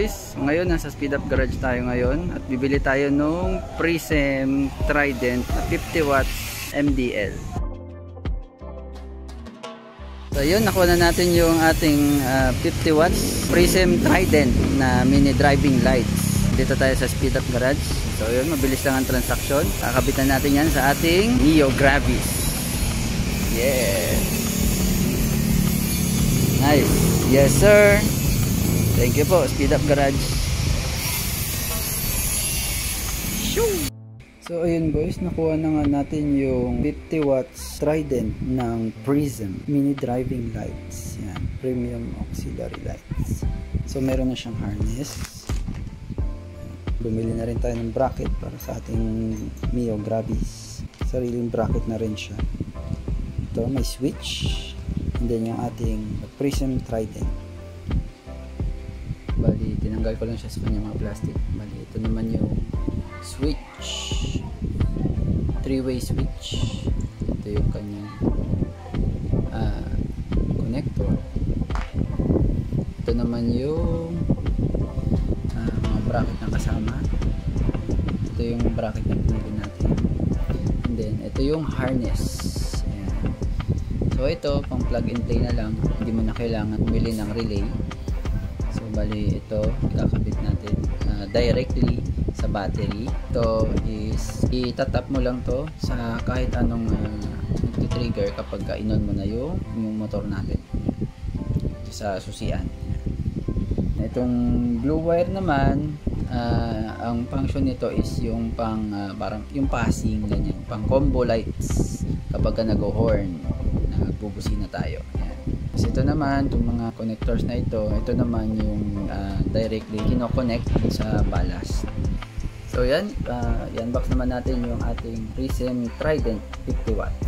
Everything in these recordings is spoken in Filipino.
boys, ngayon nasa Speed Up Garage tayo ngayon at bibili tayo nung Prism Trident na 50 watts MDL. So yun, nakuha na natin yung ating 50 watts Prism Trident na mini driving lights. Dito tayo sa Speed Up Garage. So yun, mabilis lang ang transaction. Kakabitan natin yan sa ating Neo Gravis. Yes. Nice. Yes sir. Thank you po, Speed Up Garage. Shoo! So ayun boys, nakuha na nga natin yung 50 watts Trident ng Prism mini driving lights. Yan, premium auxiliary lights. So meron na siyang harness. Bumili na rin tayo ng bracket para sa ating Neo Gravis. Sariling bracket na rin siya. Ito, may switch. And then yung ating Prism Trident. Bali, tinanggal ko lang siya sa kanya mga plastic. Bali, ito naman yung switch. 3-way switch. Ito yung kanyang connector. Ito naman yung mga bracket na kasama. Ito yung bracket na pinili natin. And then, ito yung harness. Ayan. So, ito, pang plug and play na lang. Hindi mo na kailangan bumili ng relay. So, bali, ito, ikakabit natin directly sa battery. Ito is, itatap mo lang to sa kahit anong trigger kapag inon mo na yung motor natin. Ito sa susian. Itong blue wire naman, ang function nito is yung pang parang yung passing ganyan, pang combo lights kapag nag-horn, nagbubusina tayo. Ayan. So ito naman, itong mga connectors na ito naman yung directly kino-connect sa ballast. So yan, i-unbox naman natin yung ating Prism Trident 50 watts.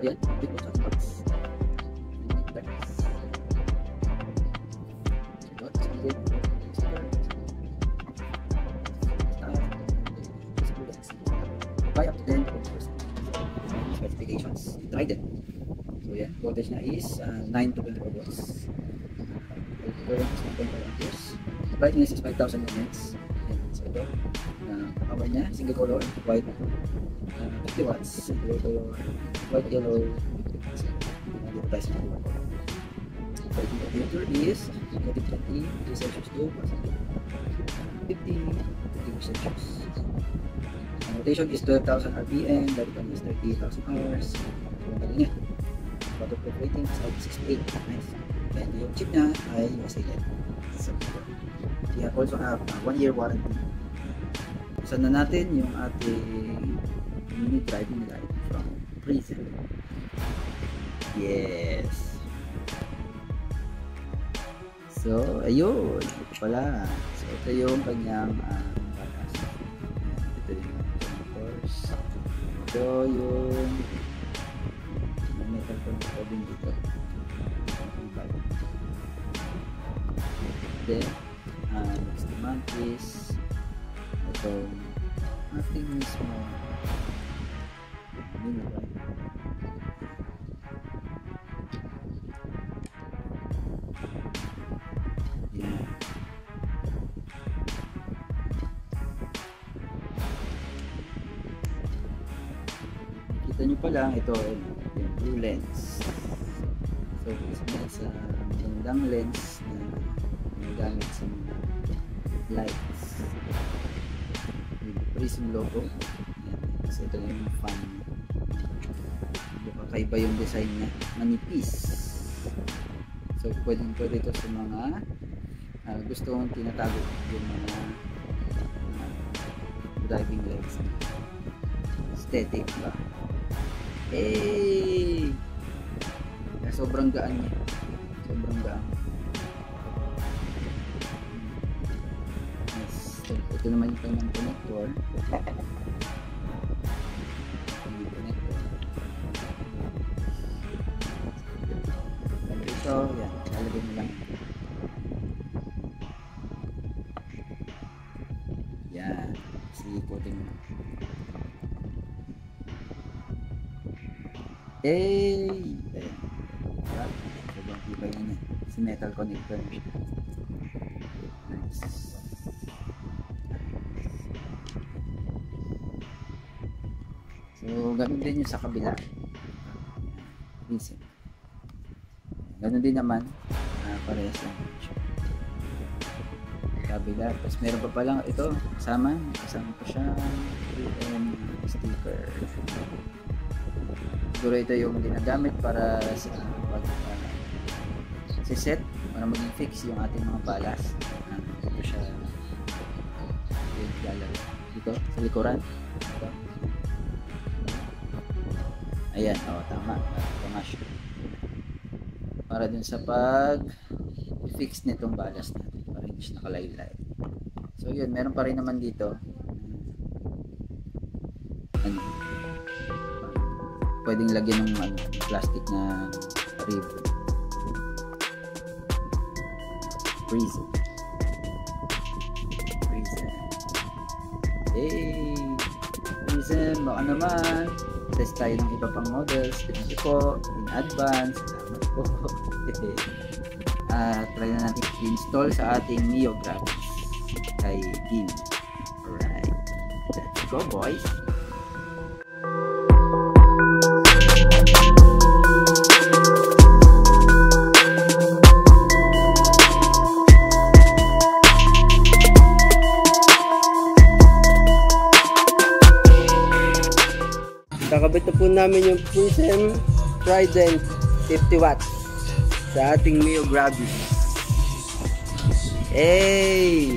Ayan, ito sa box. Buy up to 10 specifications. Trident. So yan, voltage na is 9 to 24 volts. Current is 1.5 amperes. Brightness is 5,000 lumens. So ito, power niya, single color, white, 50 watts, single color, white, yellow, 50 watts. Dito tayo sa color. So the temperature is negative 20 degrees Celsius to 50 degrees Celsius. Rotation is 12,000 RPM, lifetime is 30,000 hours. So magaling niya. Waterproof rating is 68. Nice. And yung chip niya ay USA LED. So we also have 1 year warranty. Usan na natin yung ating mini driving light from Prism. Yes. So ayun, ito pala. So ito yung kanyang balas. Ito yung motors. Ito yung metal connector din dito. Then next naman is ito ating mismo mini drive. Yeah. Kita nyo pa lang ito yung blue lens. So isa sa magandang lens na gamit sa mga lights with Prism logo. Yan. So ito yung fan, kakaiba yung design niya, manipis. So pwede ito sa mga gusto kong tinatago yung mga driving lights, aesthetic ba. Sobrang gaan niya, sobrang gaan. Ito naman yung kanyang connector. Ito, yan, lalagay mo lang. Yan, ikutin mo. Ayan. Sobrang tibay na niya. Si metal connector. So, ganun din yung sa kabila. Prism. Ganun din naman. Parehas lang. Kabila. Tapos meron pa palang ito. Kasama pa siya. And sticker. Siguro ito yung ginagamit para sa set para maging fix yung ating mga balas. Ito siya. Dito sa likuran. Ito. Ayan, tama. Tama siya. Para dun sa pag-fix nitong balas natin. Para hindi siya nakalaylay. So yun, meron pa rin naman dito. Pwedeng lagyan ng plastic na rib. Prism. Hey! Prism, baka naman. Test tayo ng iba pang models. Thank you po. In advance. Salamat po. Try na natin i-install sa ating Mio Graphics. Kay Gin. Alright. Let's go, boys! Kakabit na po namin yung Prism Trident 50 watts sa ating Mio Graphics. Hey!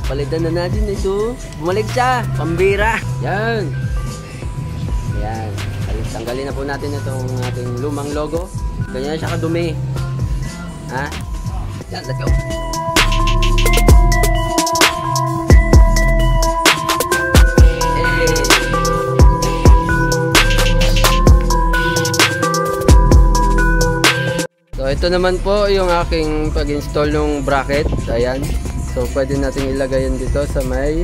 Palitan na natin ito. Bumalik siya. Pambira. Yan. Yan. Tanggalin na po natin itong ating lumang logo. Ganyan siya kadumi. Ha? Yan, let's go. So ito naman po yung aking pag-install ng bracket. Ayan. So pwede natin ilagay yan dito sa may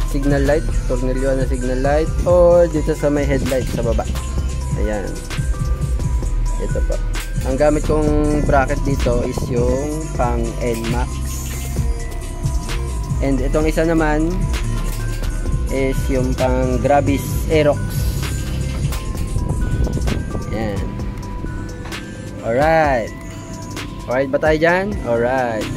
signal light, tornilyo na signal light, or dito sa may headlight sa baba. Ayan. Ito po. Ang gamit kong bracket dito is yung pang NMAX. And itong isa naman is yung pang Gravis Aerox. Ayan. Alright. Alright ba tayo dyan? Alright.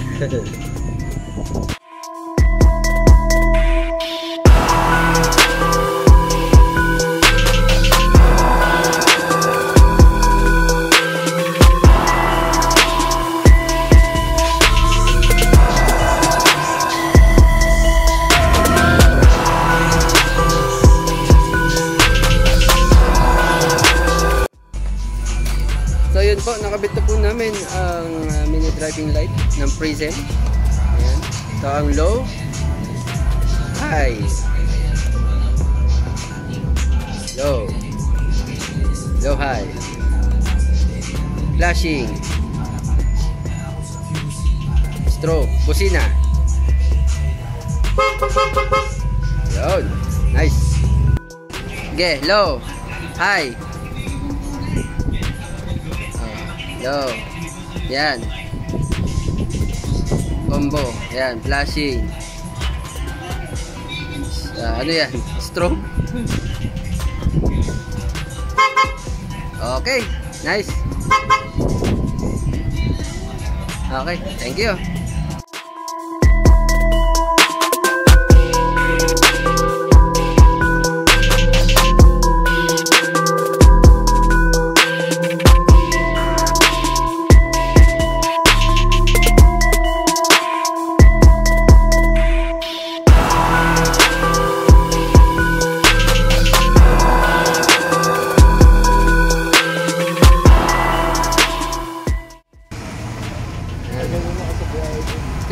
So yun po, nakabit na po namin ang mini driving light ng Prism. Ayan. So ang low, high, low, low high, flashing, strobe, busina. Yun, nice. Okay, low, high, low, yan, combo, yan, flashing, ano yan, strobe. Okay, nice. Okay, thank you.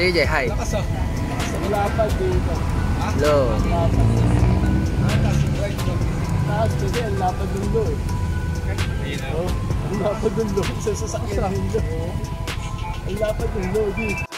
DJ, hi. Low. taas kasi ang lapad ng low eh. Oh, ang lapad ng low sa sasakyan ng low. Ang lapad ng low dito.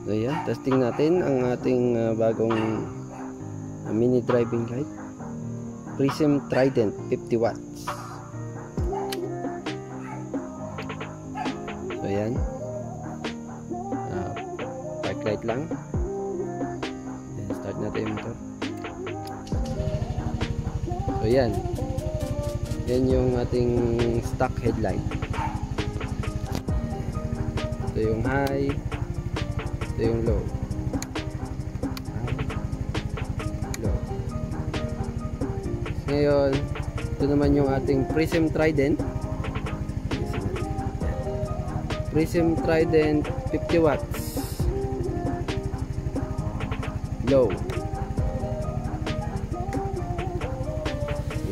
So yan, testing natin ang ating bagong mini driving light, Prism Trident 50 watts. So yan, park light lang. Then start natin yung motor. So yan, yan yung ating stock headlight. Ito yung high, ito yung low. Low. Ngayon, ito naman yung ating Prism Trident. Prism Trident 50 watts. Low.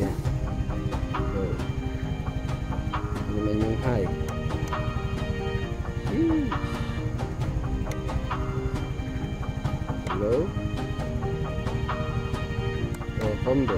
Yan. Low. Ito naman yung high. Low. O combo.